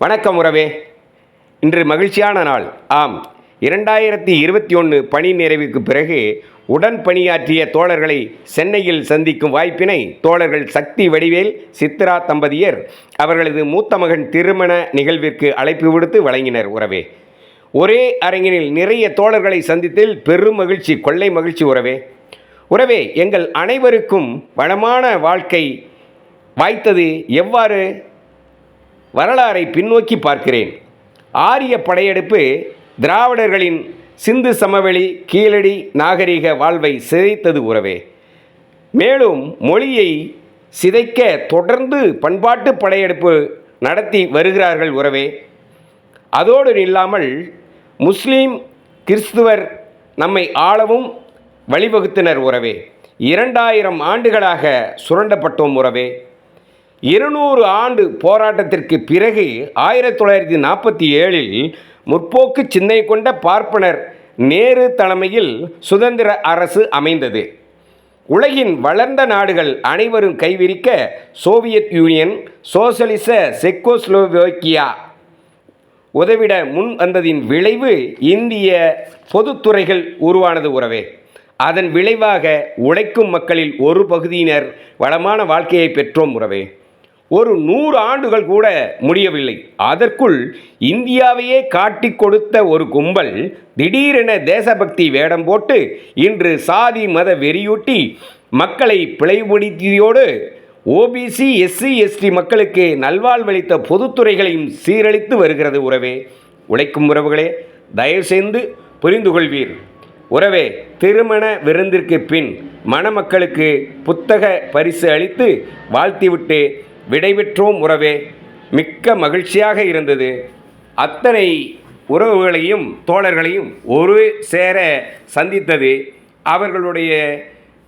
வணக்கம் உறவே. இன்று மகிழ்ச்சியான நாள். ஆம், 2021 பணி நிறைவுக்கு பிறகு உடன் பணியாற்றிய தோழர்களை சென்னையில் சந்திக்கும் வாய்ப்பினை தோழர்கள் சக்தி வடிவேல், சித்ரா தம்பதியர் அவர்களது மூத்த மகன் திருமண நிகழ்விற்கு அழைப்பு விடுத்து வழங்கினர். உறவே, ஒரே அரங்கினில் நிறைய தோழர்களை சந்தித்தில் பெரும் மகிழ்ச்சி, கொள்ளை மகிழ்ச்சி. உறவே, எங்கள் அனைவருக்கும் வளமான வாழ்க்கை வாய்த்தது எவ்வாறு? வரலாறை பின்னோக்கி பார்க்கிறேன். ஆரிய படையெடுப்பு திராவிடர்களின் சிந்து சமவெளி கீழடி நாகரிக வாழ்வை சிதைத்தது. உறவே, மேலும் மொழியை சிதைக்க தொடர்ந்து பண்பாட்டு படையெடுப்பு நடத்தி வருகிறார்கள். உறவே, அதோடு இல்லாமல் முஸ்லீம் கிறிஸ்துவர் நம்மை ஆளவும் வழிவகுத்தனர். உறவே, 2000 ஆண்டுகளாக சுரண்டப்பட்டோம். உறவே, 200 ஆண்டு போராட்டத்திற்கு பிறகு 1947 முற்போக்கு சிந்தனை கொண்ட பார்ப்பனர் நேரு தலைமையில் சுதந்திர அரசு அமைந்தது. உலகின் வளர்ந்த நாடுகள் அனைவரும் கைவிரிக்க சோவியத் யூனியன், சோசலிச செக்கோஸ்லோவேக்கியா உதவிட முன் வந்ததின் விளைவு இந்திய பொதுத்துறைகள் உருவானது. உறவே, அதன் விளைவாக உழைக்கும் மக்களில் ஒரு பகுதியினர் வளமான வாழ்க்கையை பெற்றோம். உறவே, ஒரு 100 ஆண்டுகள் கூட முடியவில்லை, அதற்குள் இந்தியாவையே காட்டி கொடுத்த ஒரு கும்பல் திடீரென தேசபக்தி வேடம் போட்டு இன்று சாதி மத வெறியூட்டி மக்களை பிழைபடுத்தியோடு ஓபிசி, எஸ்சி, எஸ்டி மக்களுக்கு நல்வாழ்வளித்த பொதுத்துறைகளையும் சீரழித்து வருகிறது. உறவே, உழைக்கும் உறவுகளே, தயவு செய்து புரிந்து கொள்வீர். உறவே, திருமண விருந்திற்கு பின் மணமக்களுக்கு புத்தக பரிசு அளித்து வாழ்த்திவிட்டு விடைபெற்றோம். உறவே, மிக்க மகிழ்ச்சியாக இருந்தது. அத்தனை உறவுகளையும் தோழர்களையும் ஒரு சேர சந்தித்தது அவர்களுடைய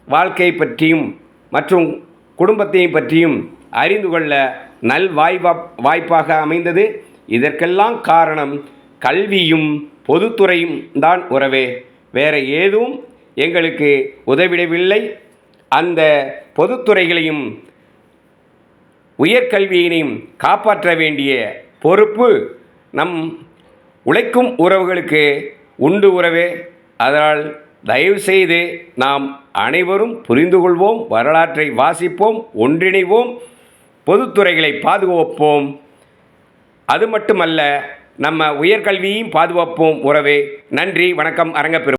வாழ்க்கை பற்றியும் மற்றும் குடும்பத்தையும் பற்றியும் அறிந்து கொள்ள வாய்ப்பாக அமைந்தது. இதற்கெல்லாம் காரணம் கல்வியும் பொதுத்துறையும் தான். உறவே, வேறு ஏதும் எங்களுக்கு உதவிடவில்லை. அந்த பொதுத்துறைகளையும் உயர்கல்வியினையும் காப்பாற்ற வேண்டிய பொறுப்பு நம் உழைக்கும் உறவுகளுக்கு உண்டு. உறவே, அதனால் தயவுசெய்து நாம் அனைவரும் புரிந்து கொள்வோம், வரலாற்றை வாசிப்போம், ஒன்றிணைவோம், பொதுத்துறைகளை பாதுகாப்போம். அது மட்டுமல்ல, நம்ம உயர்கல்வியையும் பாதுகாப்போம். உறவே, நன்றி, வணக்கம். அரங்கப்பெரு